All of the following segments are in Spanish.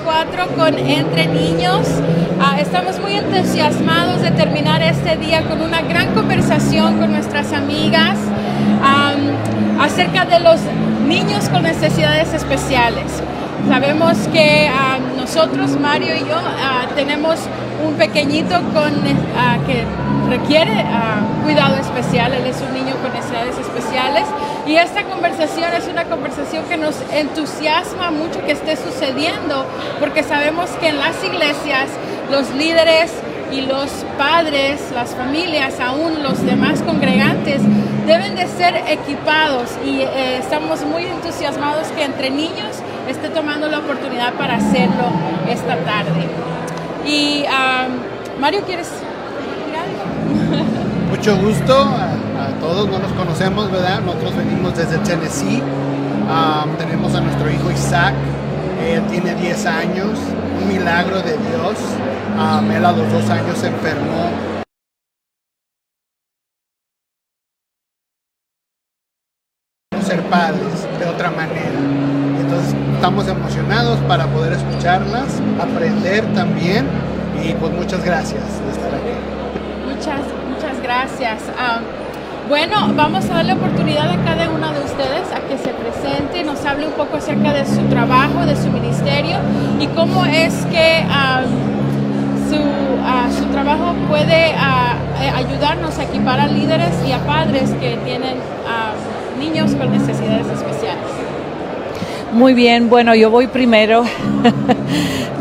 4 con Entre Niños. Estamos muy entusiasmados de terminar este día con una gran conversación con nuestras amigas acerca de los niños con necesidades especiales. Sabemos que nosotros, Mario y yo, tenemos un pequeñito que requiere cuidado especial. Él es un niño con necesidades especiales y esta conversación es una conversación que nos entusiasma mucho que esté sucediendo, porque sabemos que en las iglesias los líderes y los padres, las familias, aún los demás congregantes, deben de ser equipados y estamos muy entusiasmados que Entre Niños esté tomando la oportunidad para hacerlo esta tarde. Y Mario, ¿quieres decir algo? Mucho gusto a todos, no nos conocemos, ¿verdad? Nosotros venimos desde Tennessee. Tenemos a nuestro hijo Isaac, él tiene 10 años, un milagro de Dios. Él a los 2 años se enfermó. Ser padres de otra manera. Entonces estamos emocionados para poder escucharlas, aprender también, y pues muchas gracias de estar aquí. Muchas gracias. Bueno, vamos a darle oportunidad a cada una de ustedes a que se presente y nos hable un poco acerca de su trabajo, de su ministerio y cómo es que su trabajo puede ayudarnos a equipar a líderes y a padres que tienen niños con necesidades especiales. Muy bien, bueno, yo voy primero.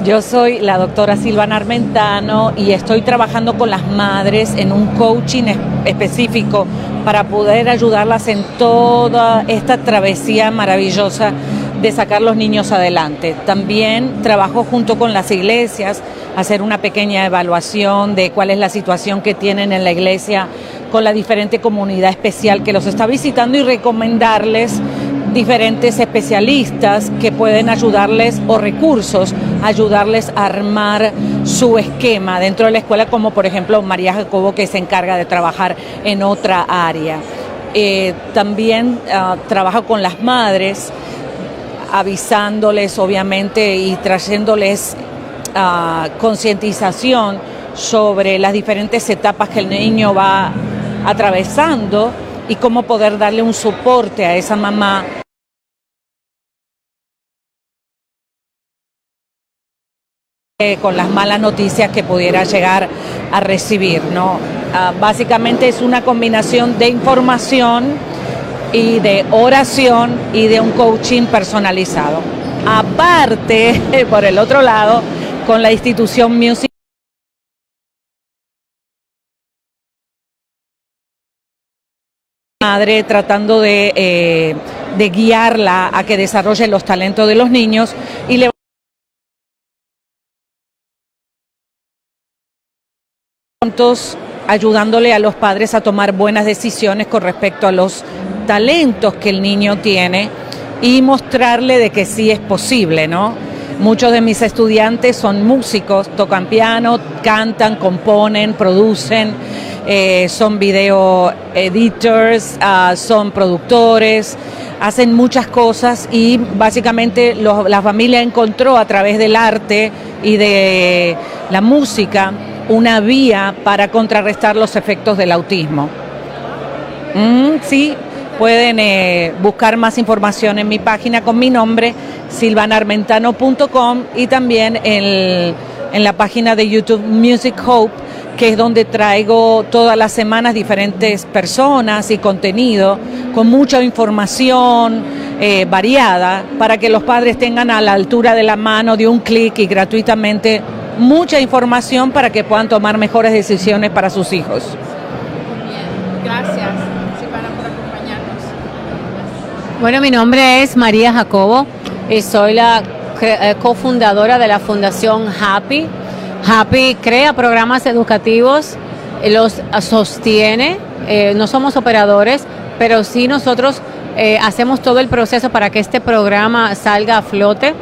Yo soy la doctora Silvana Armentano y estoy trabajando con las madres en un coaching específico para poder ayudarlas en toda esta travesía maravillosa de sacar los niños adelante. También trabajo junto con las iglesias, hacer una pequeña evaluación de cuál es la situación que tienen en la iglesia con la diferente comunidad especial que los está visitando y recomendarles diferentes especialistas que pueden ayudarles o recursos, ayudarles a armar su esquema dentro de la escuela, como por ejemplo María Jacobo, que se encarga de trabajar en otra área. También trabajo con las madres, avisándoles obviamente y trayéndoles concientización sobre las diferentes etapas que el niño va atravesando y cómo poder darle un soporte a esa mamá con las malas noticias que pudiera llegar a recibir, ¿no? Básicamente es una combinación de información y de oración y de un coaching personalizado. Aparte, por el otro lado, con la institución Music Madre, tratando de guiarla a que desarrolle los talentos de los niños y le ayudándole a los padres a tomar buenas decisiones con respecto a los talentos que el niño tiene y mostrarle de que sí es posible, ¿no? Muchos de mis estudiantes son músicos, tocan piano, cantan, componen, producen, son video editors, son productores, hacen muchas cosas y básicamente la familia encontró a través del arte y de la música una vía para contrarrestar los efectos del autismo. Sí, pueden buscar más información en mi página con mi nombre, silvanarmentano.com, y también en la página de YouTube Music Hope, que es donde traigo todas las semanas diferentes personas y contenido con mucha información variada para que los padres tengan a la altura de la mano de un clic y gratuitamente mucha información para que puedan tomar mejores decisiones para sus hijos. Bien, gracias, Silvana, por acompañarnos. Bueno, mi nombre es María Jacobo y soy la cofundadora de la Fundación Happy. Happy crea programas educativos, los sostiene, no somos operadores, pero sí nosotros hacemos todo el proceso para que este programa salga a flote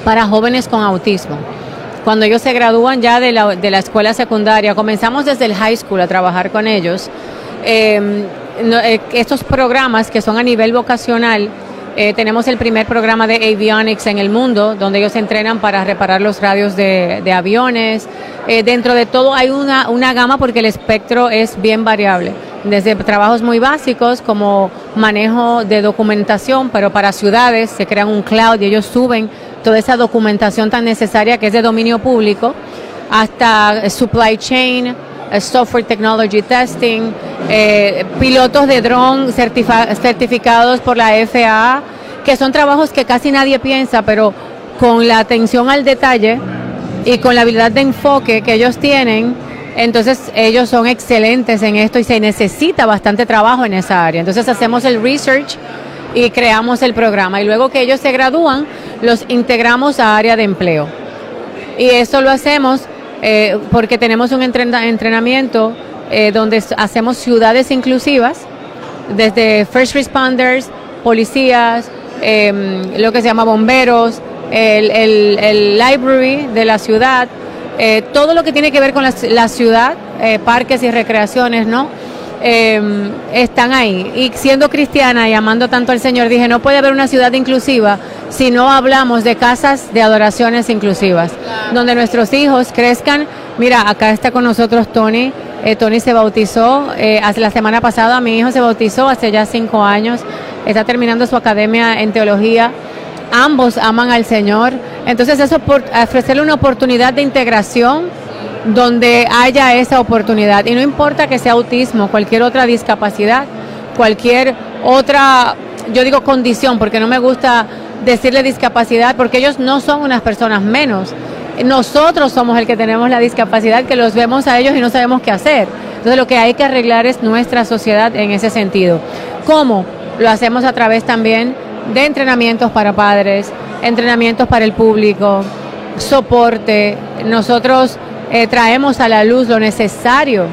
para jóvenes con autismo. Cuando ellos se gradúan ya de la escuela secundaria, comenzamos desde el high school a trabajar con ellos. Estos programas que son a nivel vocacional Tenemos el primer programa de avionics en el mundo, donde ellos se entrenan para reparar los radios de aviones. Dentro de todo hay una gama porque el espectro es bien variable. Desde trabajos muy básicos como manejo de documentación, pero para ciudades se crean un cloud y ellos suben toda esa documentación tan necesaria que es de dominio público, hasta supply chain, software technology testing, pilotos de dron certificados por la FAA, que son trabajos que casi nadie piensa, pero con la atención al detalle y con la habilidad de enfoque que ellos tienen, entonces ellos son excelentes en esto y se necesita bastante trabajo en esa área. Entonces hacemos el research y creamos el programa y luego que ellos se gradúan, los integramos a área de empleo. Y eso lo hacemos porque tenemos un entrenamiento donde hacemos ciudades inclusivas, desde first responders, policías, lo que se llama bomberos, el library de la ciudad, todo lo que tiene que ver con la ciudad, parques y recreaciones, ¿no? Están ahí. Y siendo cristiana y amando tanto al Señor, dije, no puede haber una ciudad inclusiva si no hablamos de casas de adoraciones inclusivas, donde nuestros hijos crezcan. Mira, acá está con nosotros Tony. Tony se bautizó hace la semana pasada, mi hijo se bautizó hace ya 5 años, está terminando su academia en teología. Ambos aman al Señor, entonces eso por ofrecerle una oportunidad de integración donde haya esa oportunidad, y no importa que sea autismo, cualquier otra discapacidad, cualquier otra, yo digo condición, porque no me gusta decirle discapacidad, porque ellos no son unas personas menos, nosotros somos el que tenemos la discapacidad, que los vemos a ellos y no sabemos qué hacer. Entonces lo que hay que arreglar es nuestra sociedad en ese sentido. ¿Cómo? Lo hacemos a través también de entrenamientos para padres, entrenamientos para el público, soporte. Nosotros traemos a la luz lo necesario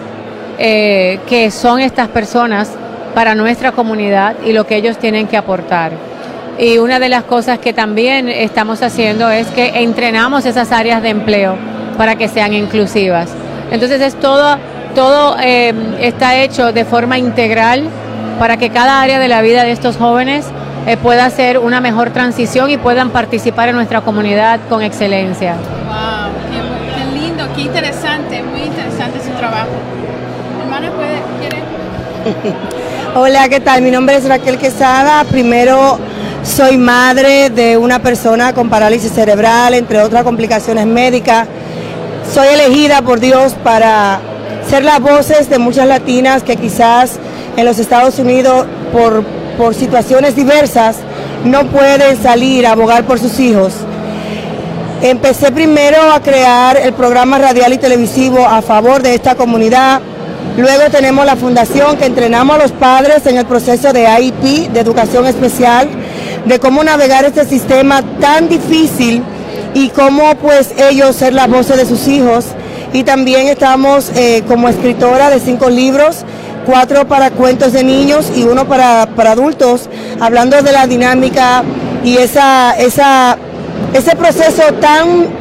que son estas personas para nuestra comunidad y lo que ellos tienen que aportar. Y una de las cosas que también estamos haciendo es que entrenamos esas áreas de empleo para que sean inclusivas. Entonces es todo está hecho de forma integral para que cada área de la vida de estos jóvenes pueda hacer una mejor transición y puedan participar en nuestra comunidad con excelencia. Wow, qué lindo, qué interesante, muy interesante su trabajo. Hermana, ¿quiere? Hola, ¿qué tal? Mi nombre es Raquel Quesada. Primero, soy madre de una persona con parálisis cerebral, entre otras complicaciones médicas. Soy elegida por Dios para ser las voces de muchas latinas que quizás en los Estados Unidos, por situaciones diversas, no pueden salir a abogar por sus hijos. Empecé primero a crear el programa radial y televisivo a favor de esta comunidad. Luego tenemos la fundación que entrenamos a los padres en el proceso de IEP, de educación especial, de cómo navegar este sistema tan difícil y cómo pues ellos ser las voces de sus hijos. Y también estamos como escritora de 5 libros, 4 para cuentos de niños y 1 para adultos, hablando de la dinámica y ese proceso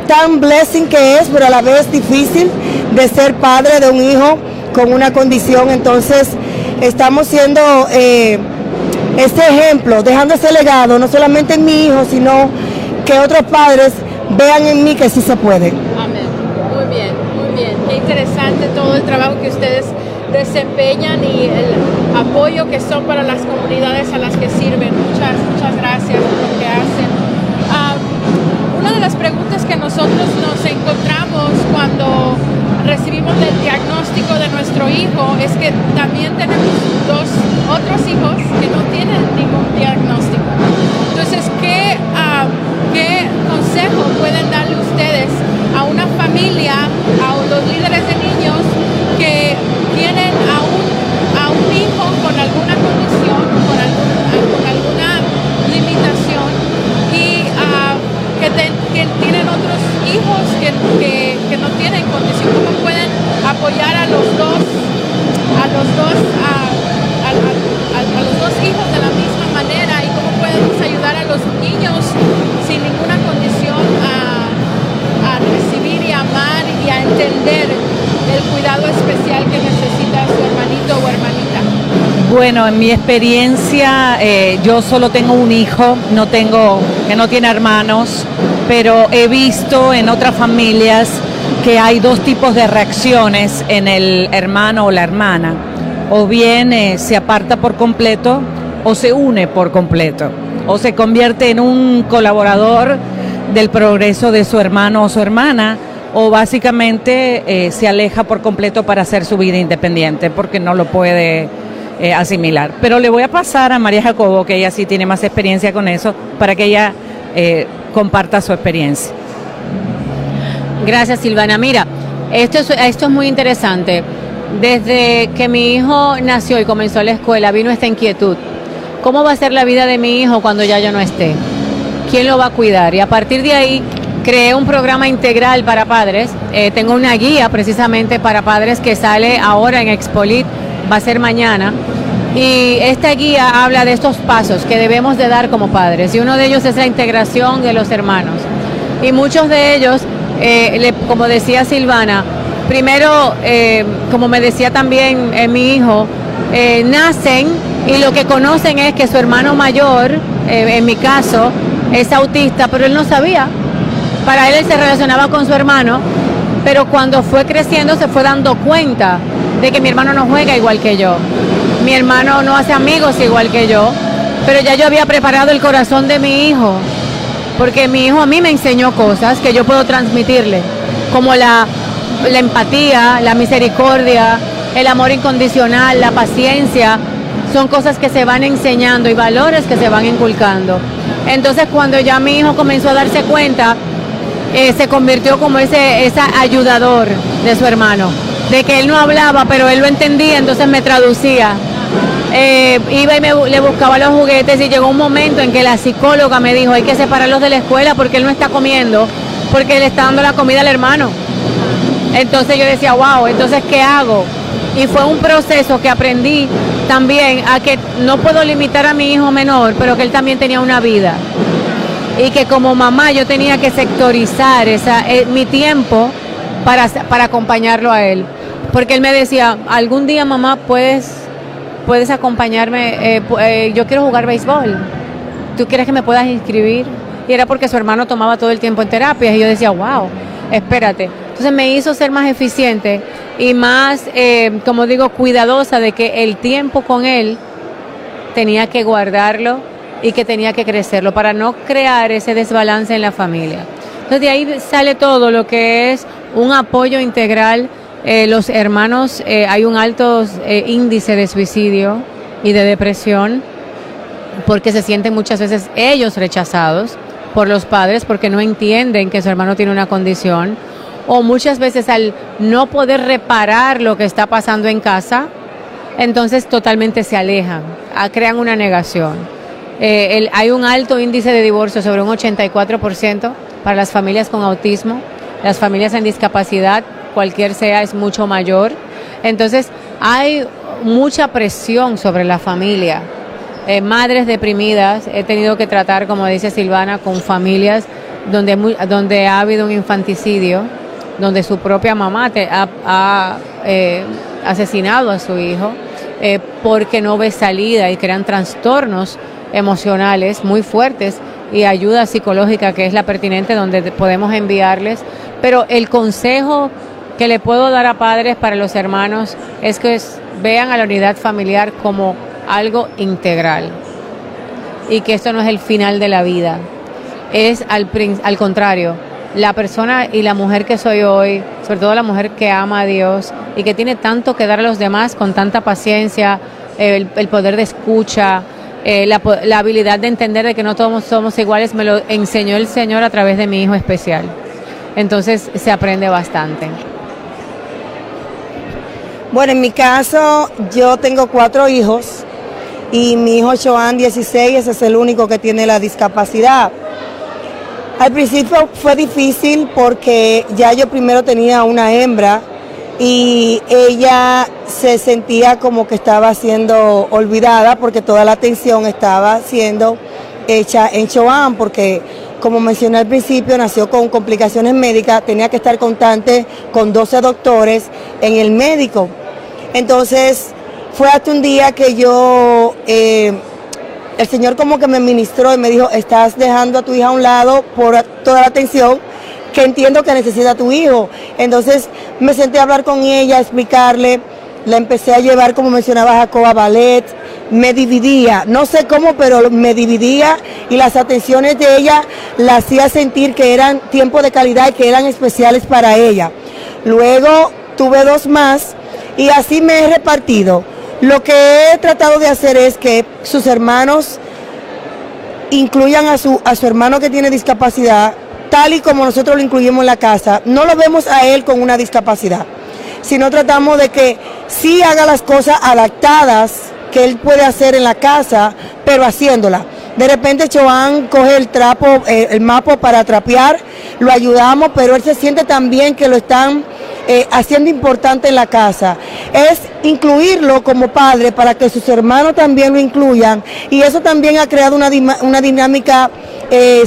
tan blessing que es, pero a la vez difícil, de ser padre de un hijo con una condición. Entonces estamos siendo este ejemplo, dejando ese legado, no solamente en mi hijo, sino que otros padres vean en mí que sí se puede. Amén. Muy bien, muy bien. Qué interesante todo el trabajo que ustedes desempeñan y el apoyo que son para las comunidades a las que sirven. Muchas gracias por lo que hacen. Una de las preguntas que nosotros nos encontramos cuando recibimos el diagnóstico de nuestro hijo es que también tenemos 2 otros hijos que no tienen ningún diagnóstico. Entonces, ¿qué consejo pueden darle ustedes a una familia, a los líderes de niños que tienen a un hijo con alguna condición, con alguna limitación y que tienen otros hijos que no tienen condición? ¿Cómo pueden apoyar a los dos Bueno, en mi experiencia, yo solo tengo un hijo, que no tiene hermanos, pero he visto en otras familias que hay dos tipos de reacciones en el hermano o la hermana. O bien se aparta por completo o se une por completo, o se convierte en un colaborador del progreso de su hermano o su hermana, o básicamente se aleja por completo para hacer su vida independiente porque no lo puede asimilar. Pero le voy a pasar a María Jacobo, que ella sí tiene más experiencia con eso, para que ella comparta su experiencia. Gracias, Silvana. Mira, esto es muy interesante. Desde que mi hijo nació y comenzó la escuela, vino esta inquietud. ¿Cómo va a ser la vida de mi hijo cuando ya yo no esté? ¿Quién lo va a cuidar? Y a partir de ahí creé un programa integral para padres. Tengo una guía precisamente para padres que sale ahora en Expolit, va a ser mañana. Y esta guía habla de estos pasos que debemos de dar como padres. Y uno de ellos es la integración de los hermanos. Y muchos de ellos, como decía Silvana, primero, como me decía también mi hijo, nacen y lo que conocen es que su hermano mayor, en mi caso, es autista, pero él no sabía. Para él se relacionaba con su hermano, pero cuando fue creciendo se fue dando cuenta de que mi hermano no juega igual que yo. Mi hermano no hace amigos igual que yo, pero ya yo había preparado el corazón de mi hijo, porque mi hijo a mí me enseñó cosas que yo puedo transmitirle, como la empatía, la misericordia, el amor incondicional, la paciencia. Son cosas que se van enseñando y valores que se van inculcando. Entonces, cuando ya mi hijo comenzó a darse cuenta, se convirtió como ese ayudador de su hermano, de que él no hablaba, pero él lo entendía, entonces me traducía. Iba y le buscaba los juguetes, y llegó un momento en que la psicóloga me dijo: hay que separarlos de la escuela porque él no está comiendo, porque le está dando la comida al hermano. Entonces yo decía, wow, entonces ¿qué hago? Y fue un proceso que aprendí también a que no puedo limitar a mi hijo menor, pero que él también tenía una vida. Y que como mamá yo tenía que sectorizar mi tiempo para acompañarlo a él. Porque él me decía, algún día mamá puedes acompañarme, yo quiero jugar béisbol. ¿Tú quieres que me puedas inscribir? Y era porque su hermano tomaba todo el tiempo en terapias y yo decía, wow, espérate. Entonces me hizo ser más eficiente y más, como digo, cuidadosa de que el tiempo con él tenía que guardarlo y que tenía que crecerlo para no crear ese desbalance en la familia. Entonces de ahí sale todo lo que es un apoyo integral. Los hermanos, hay un alto índice de suicidio y de depresión porque se sienten muchas veces ellos rechazados por los padres porque no entienden que su hermano tiene una condición, o muchas veces al no poder reparar lo que está pasando en casa, entonces totalmente se alejan, crean una negación. Hay un alto índice de divorcio, sobre un 84% para las familias con autismo. Las familias en discapacidad, cualquier sea, es mucho mayor. Entonces hay mucha presión sobre la familia. Madres deprimidas, he tenido que tratar, como dice Silvana, con familias donde ha habido un infanticidio, donde su propia mamá ha asesinado a su hijo porque no ve salida y crean trastornos emocionales muy fuertes, y ayuda psicológica que es la pertinente donde podemos enviarles. Pero el consejo que le puedo dar a padres para los hermanos es que vean a la unidad familiar como algo integral y que esto no es el final de la vida, es al contrario, la persona y la mujer que soy hoy, sobre todo la mujer que ama a Dios y que tiene tanto que dar a los demás con tanta paciencia, el poder de escucha, la habilidad de entender de que no todos somos iguales, me lo enseñó el Señor a través de mi hijo especial. Entonces se aprende bastante. Bueno, en mi caso, yo tengo 4 hijos y mi hijo Joan, 16, ese es el único que tiene la discapacidad. Al principio fue difícil porque ya yo primero tenía una hembra y ella se sentía como que estaba siendo olvidada porque toda la atención estaba siendo hecha en Joan, porque como mencioné al principio, nació con complicaciones médicas, tenía que estar constante con 12 doctores en el médico. Entonces fue hasta un día que yo, el Señor como que me ministró y me dijo, estás dejando a tu hija a un lado por toda la atención que entiendo que necesita tu hijo. Entonces me senté a hablar con ella, a explicarle, la empecé a llevar, como mencionaba Jacob, a ballet, me dividía, no sé cómo, pero me dividía y las atenciones de ella la hacía sentir que eran tiempo de calidad y que eran especiales para ella. Luego tuve 2 más y así me he repartido. Lo que he tratado de hacer es que sus hermanos incluyan a su hermano que tiene discapacidad, tal y como nosotros lo incluimos en la casa. No lo vemos a él con una discapacidad, sino tratamos de que sí haga las cosas adaptadas que él puede hacer en la casa, pero haciéndola. De repente Joan coge el trapo, el mapo para trapear, lo ayudamos, pero él se siente también que lo están haciendo importante en la casa. Es incluirlo como padre para que sus hermanos también lo incluyan, y eso también ha creado una dinámica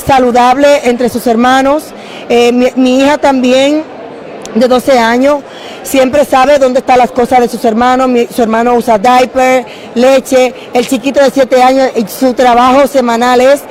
saludable entre sus hermanos. Mi hija también, de 12 años, siempre sabe dónde están las cosas de sus hermanos. Su hermano usa diaper, leche. El chiquito de 7 años, su trabajo semanal es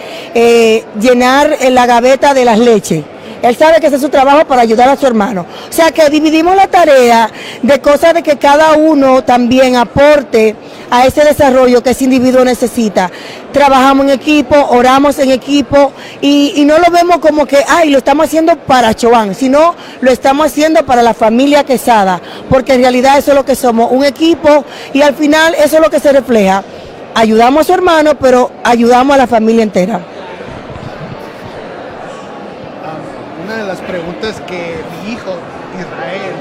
llenar la gaveta de las leches. Él sabe que ese es su trabajo para ayudar a su hermano. O sea que dividimos la tarea de cosas de que cada uno también aporte a ese desarrollo que ese individuo necesita. Trabajamos en equipo, oramos en equipo y no lo vemos como que, lo estamos haciendo para Joan, sino lo estamos haciendo para la familia Quesada, porque en realidad eso es lo que somos, un equipo, y al final eso es lo que se refleja. Ayudamos a su hermano, pero ayudamos a la familia entera. Una de las preguntas que mi hijo Israel,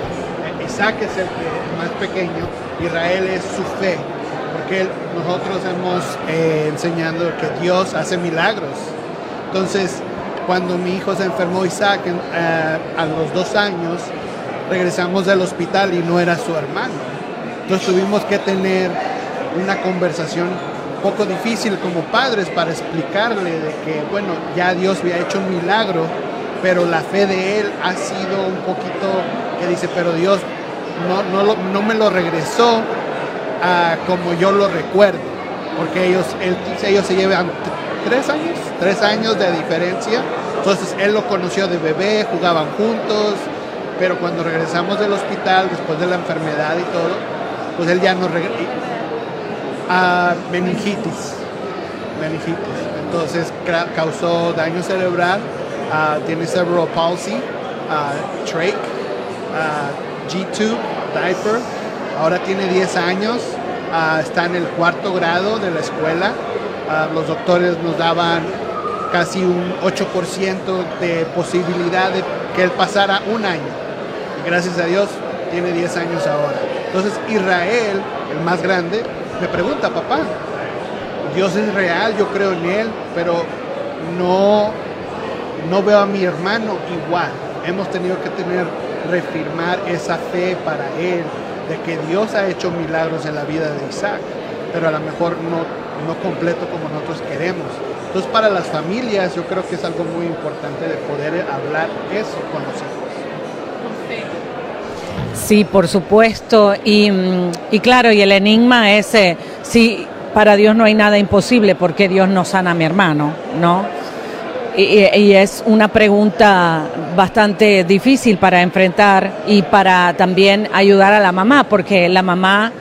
Isaac es el más pequeño, Israel es su fe, porque nosotros hemos enseñando que Dios hace milagros. Entonces, cuando mi hijo se enfermó, Isaac, a los 2 años, regresamos del hospital y no era su hermano. Entonces tuvimos que tener una conversación un poco difícil como padres para explicarle de que, bueno, ya Dios había hecho un milagro, pero la fe de él ha sido un poquito que dice, pero Dios no me lo regresó como yo lo recuerdo, porque ellos se llevan 3 años de diferencia. Entonces él lo conoció de bebé, jugaban juntos, pero cuando regresamos del hospital después de la enfermedad y todo, pues él ya no regresó a meningitis, entonces causó daño cerebral. Tiene cerebral palsy, trach, G2, diaper. Ahora tiene 10 años, está en el 4º grado de la escuela. Los doctores nos daban casi un 8% de posibilidad de que él pasara 1 año. Y gracias a Dios tiene 10 años ahora. Entonces Israel, el más grande, me pregunta, papá, Dios es real, yo creo en él, pero no veo a mi hermano igual. Hemos tenido que reafirmar esa fe para él, de que Dios ha hecho milagros en la vida de Isaac, pero a lo mejor no completo como nosotros queremos. Entonces, para las familias, yo creo que es algo muy importante de poder hablar eso con los hijos. Sí, por supuesto. Y claro, y el enigma es, si para Dios no hay nada imposible, ¿por qué Dios no sana a mi hermano? ¿No? Y es una pregunta bastante difícil para enfrentar y para también ayudar a la mamá, porque la mamá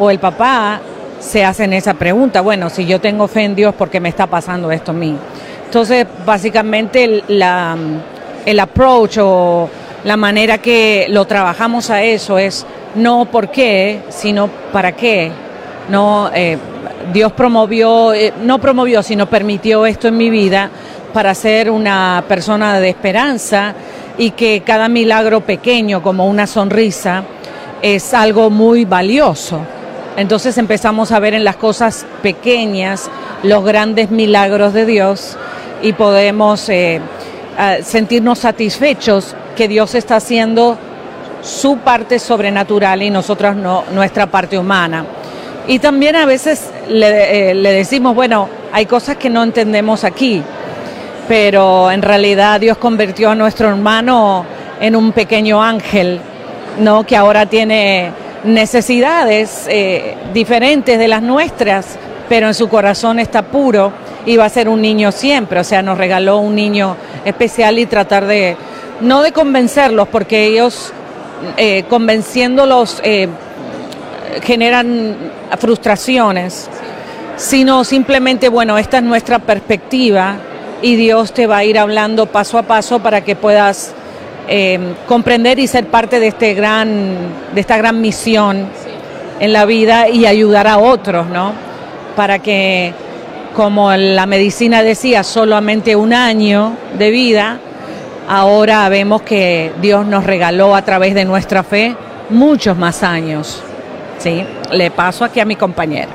o el papá se hacen esa pregunta, bueno, si yo tengo fe en Dios, ¿por qué me está pasando esto a mí? Entonces, básicamente el approach o la manera que lo trabajamos a eso es no por qué, sino para qué. No, Dios no promovió, sino permitió esto en mi vida para ser una persona de esperanza, y que cada milagro pequeño, como una sonrisa, es algo muy valioso. Entonces empezamos a ver en las cosas pequeñas los grandes milagros de Dios, y podemos sentirnos satisfechos que Dios está haciendo su parte sobrenatural y nosotros nuestra parte humana. Y también a veces le decimos, bueno, hay cosas que no entendemos aquí, pero en realidad Dios convirtió a nuestro hermano en un pequeño ángel, ¿no? Que ahora tiene necesidades diferentes de las nuestras, pero en su corazón está puro y va a ser un niño siempre. O sea, nos regaló un niño especial y tratar de, no de convencerlos, porque ellos convenciéndolos generan frustraciones, sino simplemente, bueno, esta es nuestra perspectiva y Dios te va a ir hablando paso a paso para que puedas comprender y ser parte de esta gran misión en la vida y ayudar a otros, ¿no? Para que, como la medicina decía, solamente 1 año de vida, ahora vemos que Dios nos regaló a través de nuestra fe muchos más años. Sí, le paso aquí a mi compañera.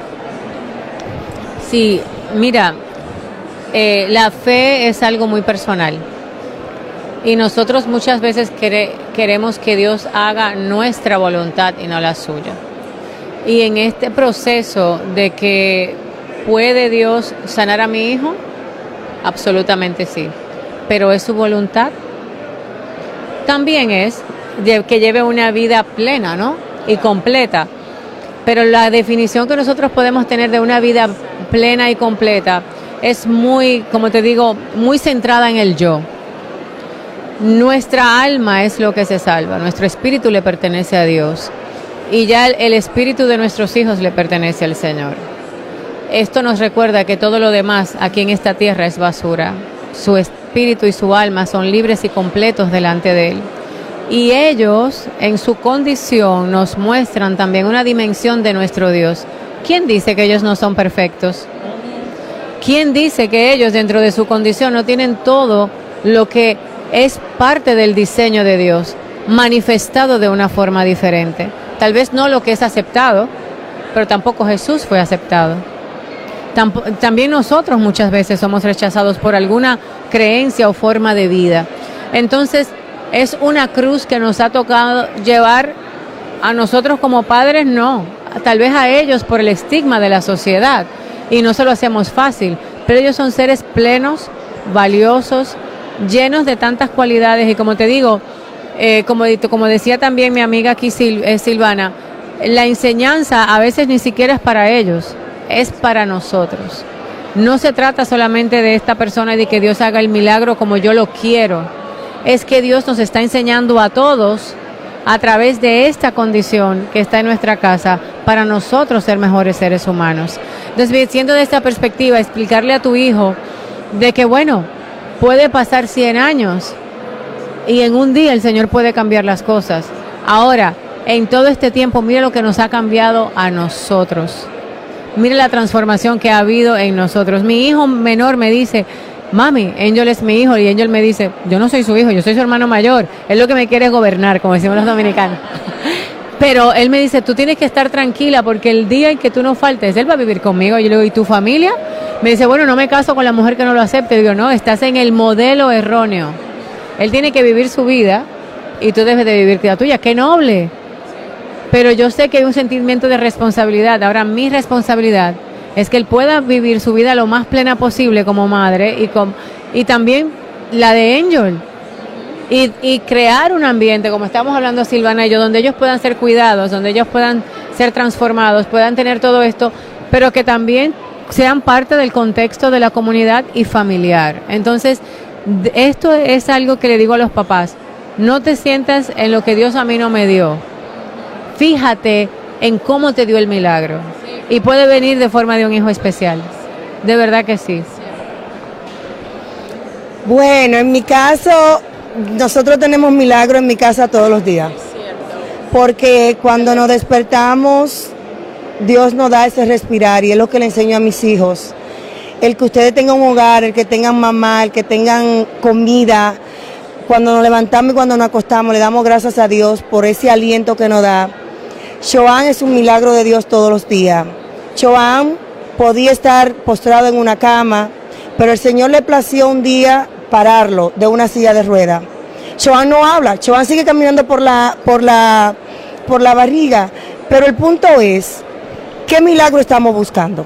Sí, mira, la fe es algo muy personal y nosotros muchas veces queremos que Dios haga nuestra voluntad y no la suya. Y en este proceso de que puede Dios sanar a mi hijo, absolutamente sí, pero es su voluntad. También es que lleve una vida plena, ¿no? Y completa. Pero la definición que nosotros podemos tener de una vida plena y completa es muy, como te digo, muy centrada en el yo. Nuestra alma es lo que se salva, nuestro espíritu le pertenece a Dios y ya el espíritu de nuestros hijos le pertenece al Señor. Esto nos recuerda que todo lo demás aquí en esta tierra es basura. Su espíritu y su alma son libres y completos delante de Él. Y ellos, en su condición, nos muestran también una dimensión de nuestro Dios. ¿Quién dice que ellos no son perfectos? ¿Quién dice que ellos, dentro de su condición, no tienen todo lo que es parte del diseño de Dios, manifestado de una forma diferente? Tal vez no lo que es aceptado, pero tampoco Jesús fue aceptado. También nosotros muchas veces somos rechazados por alguna creencia o forma de vida. Entonces, es una cruz que nos ha tocado llevar a nosotros como padres, no, tal vez a ellos por el estigma de la sociedad y no se lo hacemos fácil, pero ellos son seres plenos, valiosos, llenos de tantas cualidades y como te digo, como decía también mi amiga aquí Silvana, la enseñanza a veces ni siquiera es para ellos, es para nosotros. No se trata solamente de esta persona y de que Dios haga el milagro como yo lo quiero. Es que Dios nos está enseñando a todos a través de esta condición que está en nuestra casa para nosotros ser mejores seres humanos. Entonces, siendo de esta perspectiva, explicarle a tu hijo de que, bueno, puede pasar 100 años y en un día el Señor puede cambiar las cosas. Ahora, en todo este tiempo, mira lo que nos ha cambiado a nosotros. Mira la transformación que ha habido en nosotros. Mi hijo menor me dice: mami, Angel es mi hijo, y Angel me dice: yo no soy su hijo, yo soy su hermano mayor, él lo que me quiere es gobernar, como decimos los dominicanos. Pero él me dice: tú tienes que estar tranquila porque el día en que tú no faltes, él va a vivir conmigo. Yo le digo: ¿y tu familia? Me dice: bueno, no me caso con la mujer que no lo acepte. Yo digo: no, estás en el modelo erróneo. Él tiene que vivir su vida y tú debes de vivir la tuya. ¡Qué noble! Pero yo sé que hay un sentimiento de responsabilidad. Ahora, mi responsabilidad es que él pueda vivir su vida lo más plena posible como madre y también la de Angel. Y crear un ambiente, como estamos hablando Silvana y yo, donde ellos puedan ser cuidados, donde ellos puedan ser transformados, puedan tener todo esto, pero que también sean parte del contexto de la comunidad y familiar. Entonces, esto es algo que le digo a los papás: no te sientas en lo que Dios a mí no me dio. Fíjate en cómo te dio el milagro. Y puede venir de forma de un hijo especial. De verdad que sí. Bueno, en mi caso, nosotros tenemos milagro en mi casa todos los días. Porque cuando nos despertamos, Dios nos da ese respirar y es lo que le enseño a mis hijos. El que ustedes tengan un hogar, el que tengan mamá, el que tengan comida. Cuando nos levantamos y cuando nos acostamos, le damos gracias a Dios por ese aliento que nos da. Joan es un milagro de Dios todos los días. Joan podía estar postrado en una cama, pero el Señor le plació un día pararlo de una silla de ruedas. Joan no habla, Joan sigue caminando por la barriga, pero el punto es, ¿qué milagro estamos buscando?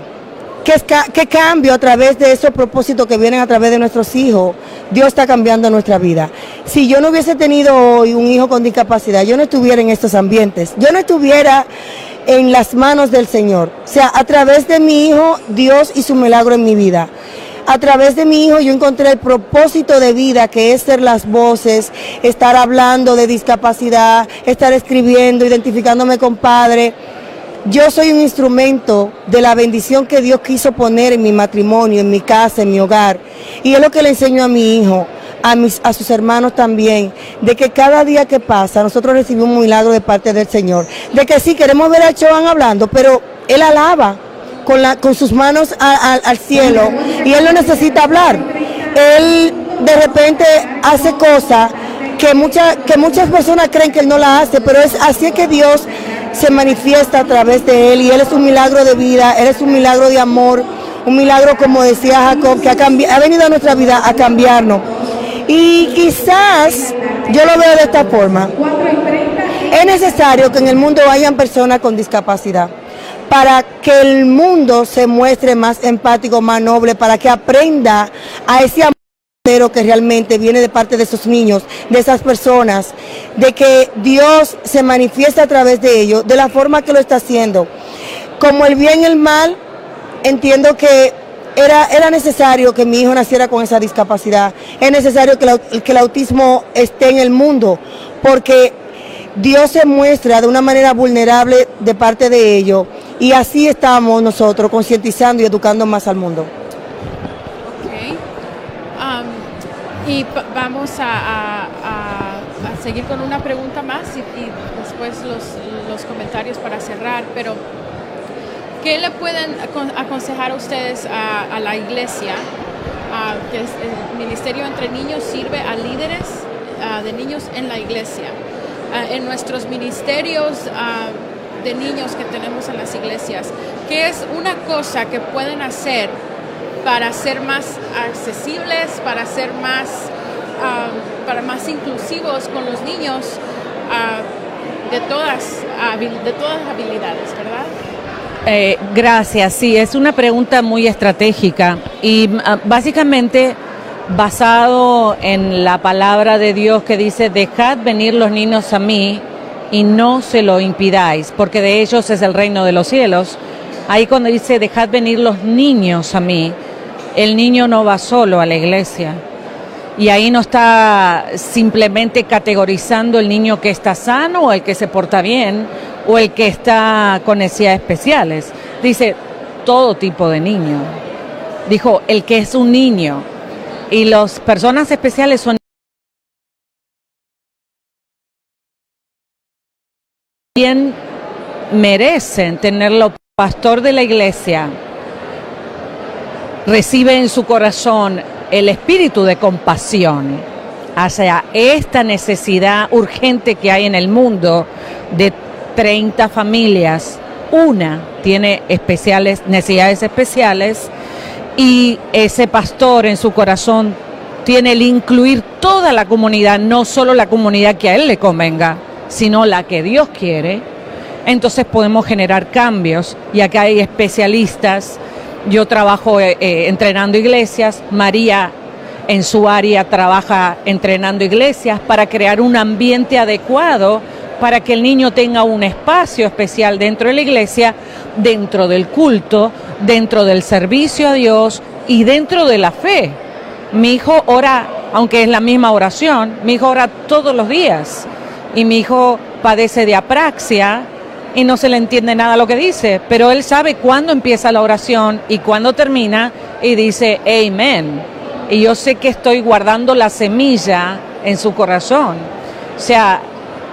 ¿Qué cambio a través de esos propósitos que vienen a través de nuestros hijos Dios está cambiando nuestra vida. Si yo no hubiese tenido hoy un hijo con discapacidad, yo no estuviera en estos ambientes, yo no estuviera en las manos del Señor. O sea, a través de mi hijo, Dios hizo un milagro en mi vida. A través de mi hijo yo encontré el propósito de vida, que es ser las voces, estar hablando de discapacidad, estar escribiendo, identificándome con padre. Yo soy un instrumento de la bendición que Dios quiso poner en mi matrimonio, en mi casa, en mi hogar. Y es lo que le enseño a mi hijo, a sus hermanos también, de que cada día que pasa nosotros recibimos un milagro de parte del Señor. De que sí, queremos ver a Choan hablando, pero él alaba con sus manos al cielo y él no necesita hablar. Él de repente hace cosas que muchas personas creen que él no la hace, pero es así que Dios se manifiesta a través de él, y él es un milagro de vida, él es un milagro de amor, un milagro, como decía Jacob, que ha venido a nuestra vida a cambiarnos. Y quizás yo lo veo de esta forma: es necesario que en el mundo hayan personas con discapacidad, para que el mundo se muestre más empático, más noble, para que aprenda a ese amor que realmente viene de parte de esos niños, de esas personas, de que Dios se manifiesta a través de ellos, de la forma que lo está haciendo. Como el bien y el mal, entiendo que era necesario que mi hijo naciera con esa discapacidad, es necesario que el autismo esté en el mundo, porque Dios se muestra de una manera vulnerable de parte de ellos, y así estamos nosotros concientizando y educando más al mundo. Y vamos a seguir con una pregunta más y después los comentarios para cerrar, pero ¿qué le pueden aconsejar a ustedes a la iglesia? Que el Ministerio Entre Niños sirve a líderes de niños en la iglesia. En nuestros ministerios de niños que tenemos en las iglesias, ¿qué es una cosa que pueden hacer para ser más accesibles, para ser más inclusivos con los niños de todas habilidades, ¿verdad? Gracias, sí, es una pregunta muy estratégica y básicamente basado en la palabra de Dios que dice: dejad venir los niños a mí y no se lo impidáis, porque de ellos es el reino de los cielos. Ahí cuando dice dejad venir los niños a mí, el niño no va solo a la iglesia, y ahí no está simplemente categorizando el niño que está sano o el que se porta bien o el que está con necesidades especiales. Dice todo tipo de niño. Dijo el que es un niño, y las personas especiales son quien merecen tenerlo. Pastor de la iglesia recibe en su corazón el espíritu de compasión hacia esta necesidad urgente que hay en el mundo de 30 familias. Una tiene necesidades especiales, y ese pastor en su corazón tiene el incluir toda la comunidad, no solo la comunidad que a él le convenga, sino la que Dios quiere. Entonces podemos generar cambios, y acá hay especialistas. Yo trabajo entrenando iglesias, María en su área trabaja entrenando iglesias para crear un ambiente adecuado para que el niño tenga un espacio especial dentro de la iglesia, dentro del culto, dentro del servicio a Dios y dentro de la fe. Mi hijo ora, aunque es la misma oración, mi hijo ora todos los días, y mi hijo padece de apraxia y no se le entiende nada lo que dice, pero él sabe cuándo empieza la oración y cuándo termina, y dice amén. Y yo sé que estoy guardando la semilla en su corazón. O sea,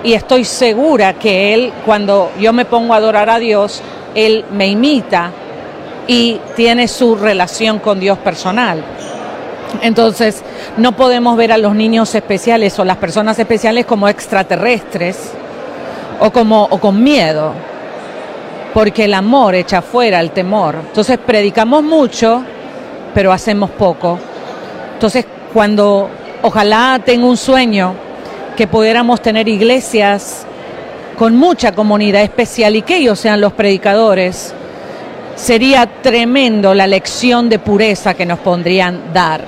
y estoy segura que él, cuando yo me pongo a adorar a Dios, él me imita y tiene su relación con Dios personal. Entonces, no podemos ver a los niños especiales o las personas especiales como extraterrestres o con miedo, porque el amor echa fuera el temor. Entonces predicamos mucho, pero hacemos poco. Entonces, cuando ojalá tenga un sueño que pudiéramos tener iglesias con mucha comunidad especial y que ellos sean los predicadores, sería tremendo la lección de pureza que nos podrían dar.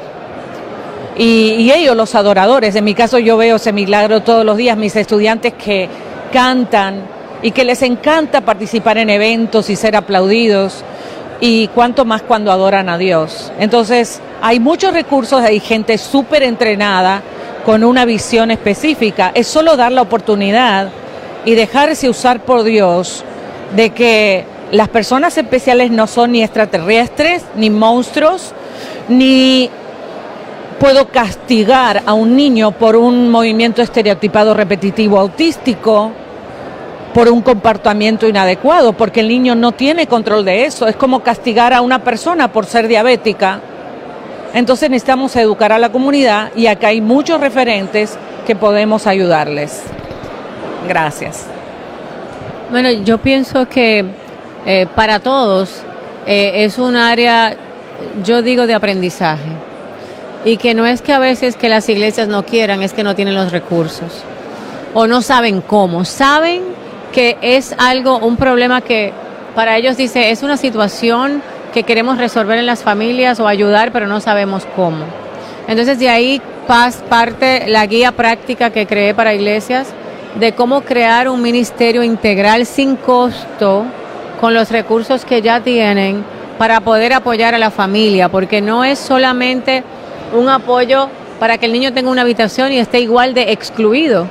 y ellos los adoradores. En mi caso yo veo ese milagro todos los días, mis estudiantes que cantan y que les encanta participar en eventos y ser aplaudidos, y cuánto más cuando adoran a Dios. Entonces hay muchos recursos, hay gente súper entrenada con una visión específica. Es solo dar la oportunidad y dejarse usar por Dios, de que las personas especiales no son ni extraterrestres, ni monstruos, ni puedo castigar a un niño por un movimiento estereotipado repetitivo autístico, por un comportamiento inadecuado, porque el niño no tiene control de eso. Es como castigar a una persona por ser diabética. Entonces necesitamos educar a la comunidad, y acá hay muchos referentes que podemos ayudarles. Gracias. Bueno, yo pienso que para todos es un área, yo digo, de aprendizaje. Y que no es que a veces que las iglesias no quieran, es que no tienen los recursos. O no saben cómo. Saben que es algo, un problema que para ellos, dice, es una situación que queremos resolver en las familias o ayudar, pero no sabemos cómo. Entonces de ahí parte la guía práctica que creé para iglesias, de cómo crear un ministerio integral sin costo, con los recursos que ya tienen, para poder apoyar a la familia, porque no es solamente un apoyo para que el niño tenga una habitación y esté igual de excluido,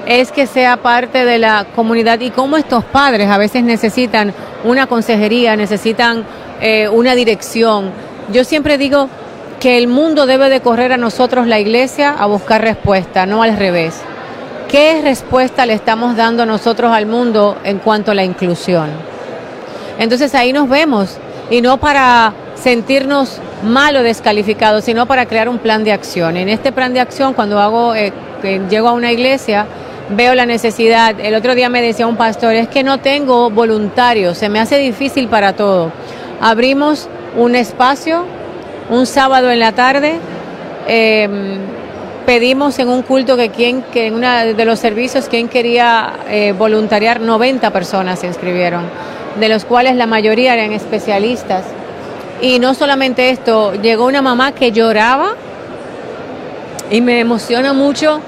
es que sea parte de la comunidad, y cómo estos padres a veces necesitan una consejería, necesitan una dirección. Yo siempre digo que el mundo debe de correr a nosotros, la iglesia, a buscar respuesta, no al revés. ¿Qué respuesta le estamos dando nosotros al mundo en cuanto a la inclusión? Entonces ahí nos vemos, y no para sentirnos mal o descalificados, sino para crear un plan de acción. En este plan de acción, cuando llego a una iglesia, veo la necesidad. El otro día me decía un pastor, es que no tengo voluntarios, se me hace difícil para todo. Abrimos un espacio, un sábado en la tarde, pedimos en un culto que en uno de los servicios, quien quería voluntariar, 90 personas se inscribieron, de los cuales la mayoría eran especialistas. Y no solamente esto, llegó una mamá que lloraba, y me emociona mucho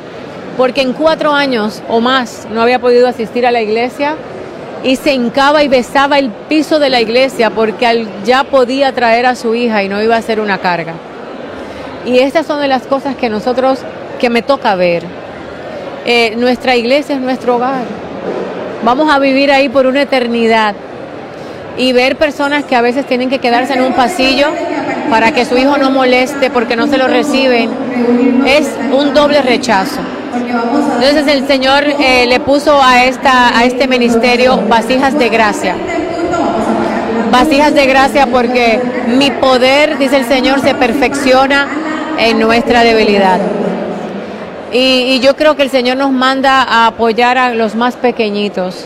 porque en 4 años o más no había podido asistir a la iglesia, y se hincaba y besaba el piso de la iglesia porque ya podía traer a su hija y no iba a ser una carga. Y estas son de las cosas que me toca ver. Nuestra iglesia es nuestro hogar. Vamos a vivir ahí por una eternidad. Y ver personas que a veces tienen que quedarse en un pasillo para que su hijo no moleste porque no se lo reciben, es un doble rechazo. Entonces el Señor le puso a este ministerio vasijas de gracia. Vasijas de gracia, porque mi poder, dice el Señor, se perfecciona en nuestra debilidad. Y yo creo que el Señor nos manda a apoyar a los más pequeñitos.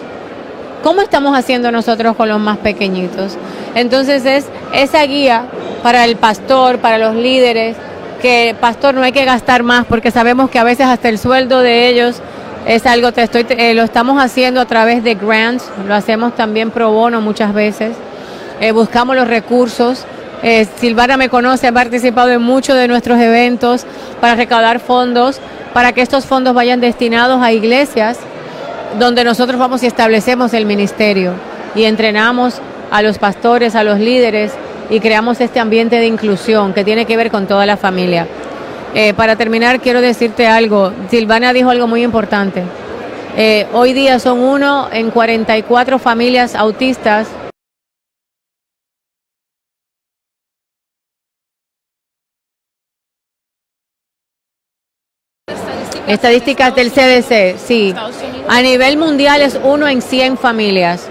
¿Cómo estamos haciendo nosotros con los más pequeñitos? Entonces es esa guía para el pastor, para los líderes, que pastor, no hay que gastar más, porque sabemos que a veces hasta el sueldo de ellos es algo, lo estamos haciendo a través de grants, lo hacemos también pro bono muchas veces, buscamos los recursos. Silvana me conoce, ha participado en muchos de nuestros eventos para recaudar fondos, para que estos fondos vayan destinados a iglesias donde nosotros vamos y establecemos el ministerio y entrenamos a los pastores, a los líderes, y creamos este ambiente de inclusión que tiene que ver con toda la familia. Para terminar, quiero decirte algo. Silvana dijo algo muy importante. Hoy día son 1 en 44 familias autistas. Estadísticas del CDC, sí. A nivel mundial es 1 en 100 familias.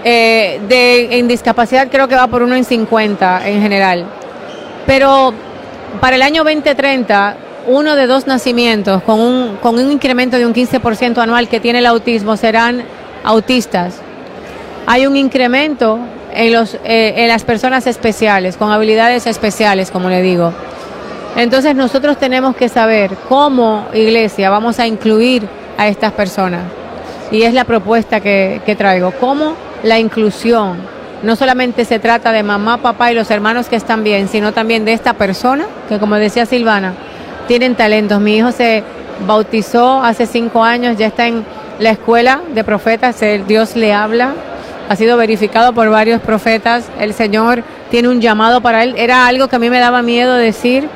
En discapacidad creo que va por 1 en 50 en general. Pero para el año 2030, 1 de 2 nacimientos con un incremento de un 15% anual que tiene el autismo serán autistas. Hay un incremento en las personas especiales, con habilidades especiales, como le digo. Entonces nosotros tenemos que saber cómo iglesia vamos a incluir a estas personas. Y es la propuesta que traigo. ¿Cómo la inclusión no solamente se trata de mamá, papá y los hermanos que están bien, sino también de esta persona, que como decía Silvana, tienen talentos. Mi hijo se bautizó hace 5 años, ya está en la escuela de profetas, Dios le habla, ha sido verificado por varios profetas, el Señor tiene un llamado para él, era algo que a mí me daba miedo decir,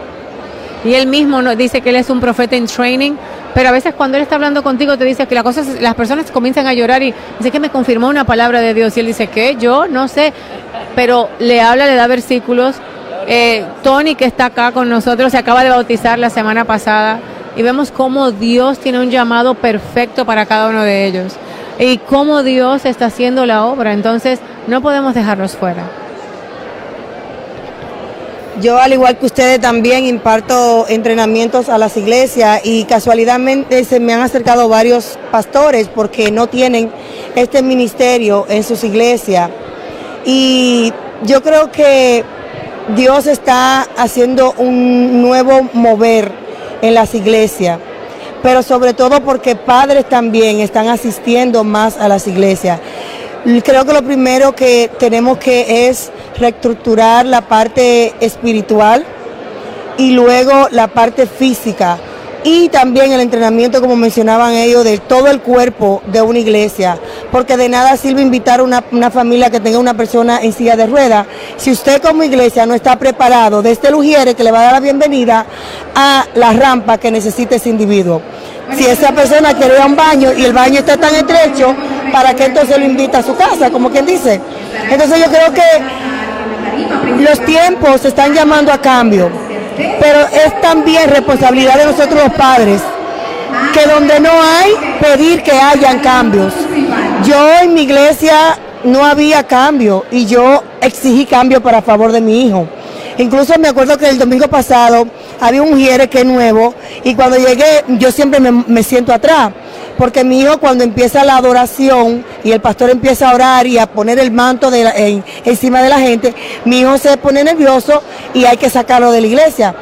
y él mismo dice que él es un profeta en training, pero a veces cuando él está hablando contigo te dice que las personas comienzan a llorar y dice que me confirmó una palabra de Dios, y él dice, ¿qué? Yo no sé, pero le habla, le da versículos. Tony, que está acá con nosotros, se acaba de bautizar la semana pasada, y vemos cómo Dios tiene un llamado perfecto para cada uno de ellos, y cómo Dios está haciendo la obra, entonces no podemos dejarlos fuera. Yo, al igual que ustedes, también imparto entrenamientos a las iglesias, y casualidadmente se me han acercado varios pastores porque no tienen este ministerio en sus iglesias, y yo creo que Dios está haciendo un nuevo mover en las iglesias, pero sobre todo porque padres también están asistiendo más a las iglesias. Creo que lo primero que tenemos que es reestructurar la parte espiritual y luego la parte física, y también el entrenamiento, como mencionaban ellos, de todo el cuerpo de una iglesia, porque de nada sirve invitar a una familia que tenga una persona en silla de ruedas si usted como iglesia no está preparado desde el ujiere que le va a dar la bienvenida a la rampa que necesita ese individuo. Si esa persona quiere ir a un baño y el baño está tan estrecho, ¿para qué entonces lo invita a su casa? Como quien dice. Entonces yo creo que los tiempos se están llamando a cambio, pero es también responsabilidad de nosotros los padres, que donde no hay, pedir que hayan cambios. Yo en mi iglesia no había cambio y yo exigí cambio para favor de mi hijo. Incluso me acuerdo que el domingo pasado había un ujiere que es nuevo, y cuando llegué yo siempre me siento atrás, porque mi hijo, cuando empieza la adoración y el pastor empieza a orar y a poner el manto encima de la gente, mi hijo se pone nervioso y hay que sacarlo de la iglesia.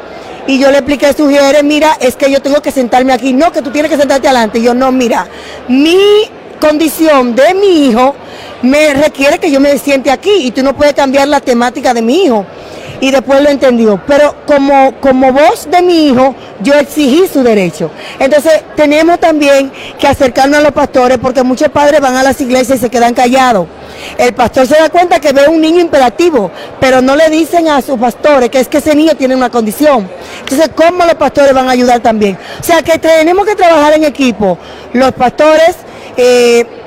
Y yo le expliqué a su ujiere, mira, es que yo tengo que sentarme aquí, no, que tú tienes que sentarte adelante. Y yo, no, mira, mi condición de mi hijo me requiere que yo me siente aquí, y tú no puedes cambiar la temática de mi hijo. Y después lo entendió, pero como voz de mi hijo, yo exigí su derecho. Entonces tenemos también que acercarnos a los pastores, porque muchos padres van a las iglesias y se quedan callados. El pastor se da cuenta que ve un niño imperativo, pero no le dicen a sus pastores que es que ese niño tiene una condición. Entonces, ¿cómo los pastores van a ayudar también? O sea, que tenemos que trabajar en equipo. Los pastores,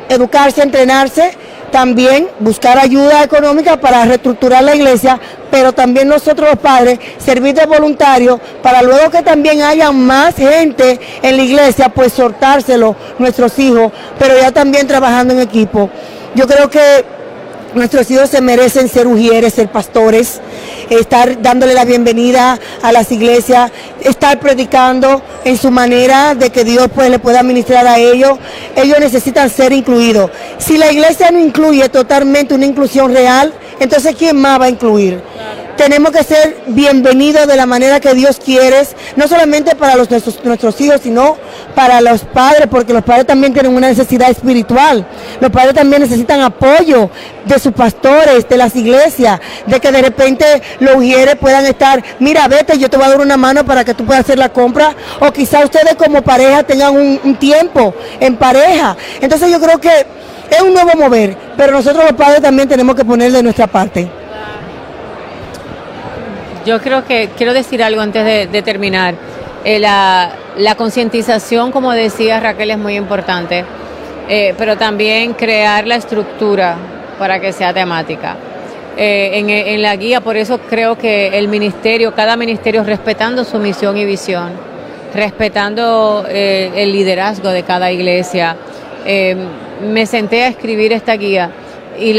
educarse, entrenarse, también buscar ayuda económica para reestructurar la iglesia, pero también nosotros los padres servir de voluntarios para luego que también haya más gente en la iglesia, pues soltárselo nuestros hijos, pero ya también trabajando en equipo. Yo creo que nuestros hijos se merecen ser ujieres, ser pastores, estar dándole la bienvenida a las iglesias, estar predicando en su manera de que Dios pues le pueda ministrar a ellos. Ellos necesitan ser incluidos. Si la iglesia no incluye totalmente una inclusión real, entonces ¿quién más va a incluir? Tenemos que ser bienvenidos de la manera que Dios quiere, no solamente para nuestros hijos, sino para los padres, porque los padres también tienen una necesidad espiritual. Los padres también necesitan apoyo de sus pastores, de las iglesias, de que de repente los ujieres puedan estar, mira, vete, yo te voy a dar una mano para que tú puedas hacer la compra, o quizá ustedes como pareja tengan un tiempo en pareja. Entonces yo creo que es un nuevo mover, pero nosotros los padres también tenemos que poner de nuestra parte. Yo creo que quiero decir algo antes de terminar. La concientización, como decía Raquel, es muy importante, pero también crear la estructura para que sea temática. En la guía, por eso creo que el ministerio, cada ministerio respetando su misión y visión, respetando el liderazgo de cada iglesia. Me senté a escribir esta guía y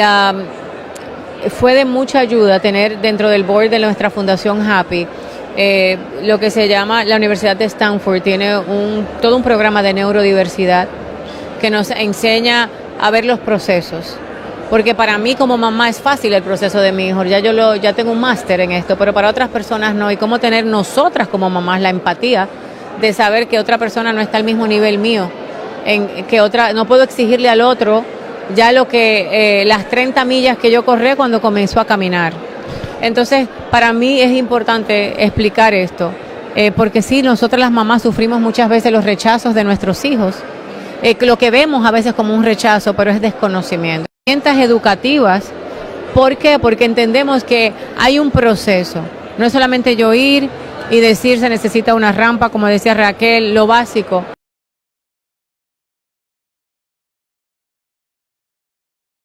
fue de mucha ayuda tener dentro del board de nuestra fundación Happy lo que se llama la Universidad de Stanford. Tiene todo un programa de neurodiversidad que nos enseña a ver los procesos, porque para mí como mamá es fácil el proceso de mi hijo, ya tengo un máster en esto, pero para otras personas no, y cómo tener nosotras como mamás la empatía de saber que otra persona no está al mismo nivel mío, no puedo exigirle al otro ya las 30 millas que yo corrí cuando comenzó a caminar. Entonces, para mí es importante explicar esto, porque sí, nosotras las mamás sufrimos muchas veces los rechazos de nuestros hijos, lo que vemos a veces como un rechazo, pero es desconocimiento. Herramientas educativas, ¿por qué? Porque entendemos que hay un proceso, no es solamente yo ir y decir se necesita una rampa, como decía Raquel, lo básico.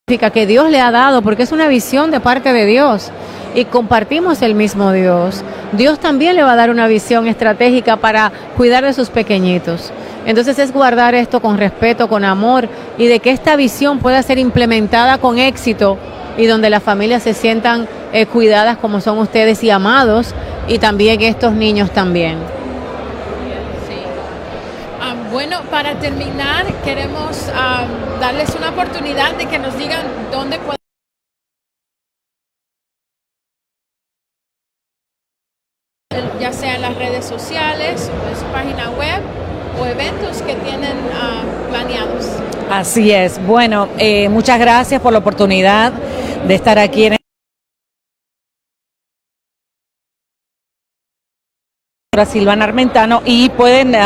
Que Dios le ha dado, porque es una visión de parte de Dios y compartimos el mismo Dios. Dios también le va a dar una visión estratégica para cuidar de sus pequeñitos. Entonces es guardar esto con respeto, con amor, y de que esta visión pueda ser implementada con éxito y donde las familias se sientan cuidadas como son ustedes y amados, y también estos niños también. Bueno, para terminar, queremos darles una oportunidad de que nos digan dónde pueden, ya sea en las redes sociales, en su página web o eventos que tienen planeados. Así es. Bueno, muchas gracias por la oportunidad de estar aquí en Silvana Armentano, y pueden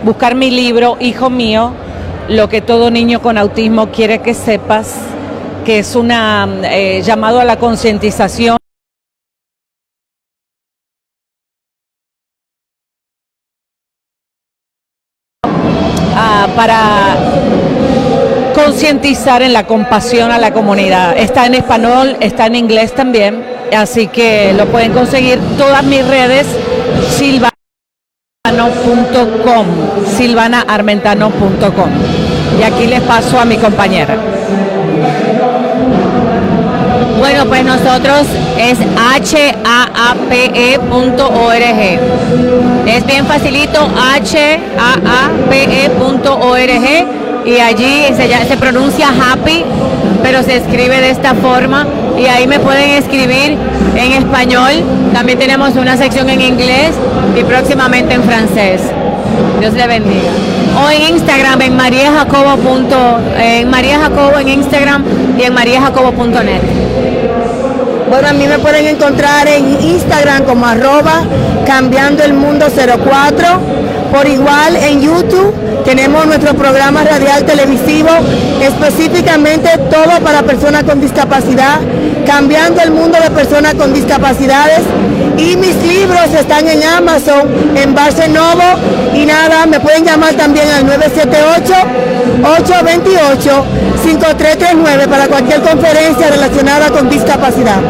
buscar mi libro, Hijo Mío, lo que todo niño con autismo quiere que sepas, que es una llamado a la concientización para concientizar en la compasión a la comunidad. Está en español, está en inglés también, así que lo pueden conseguir. Todas mis redes, silvanaarmentano.com. Y aquí les paso a mi compañera. Bueno, pues nosotros es haape.org. Es bien facilito, haape.org, y allí se pronuncia happy, pero se escribe de esta forma, y ahí me pueden escribir en español. También tenemos una sección en inglés y próximamente en francés. Dios le bendiga. O en Instagram, en María Jacobo en Instagram y en mariajacobo.net. Bueno, a mí me pueden encontrar en Instagram como @cambiandoelmundo04. Por igual en YouTube tenemos nuestro programa radial televisivo, específicamente todo para personas con discapacidad, cambiando el mundo de personas con discapacidades. Y mis libros están en Amazon, en Barnes Noble, y nada, me pueden llamar también al 978-828-5339 para cualquier conferencia relacionada con discapacidad.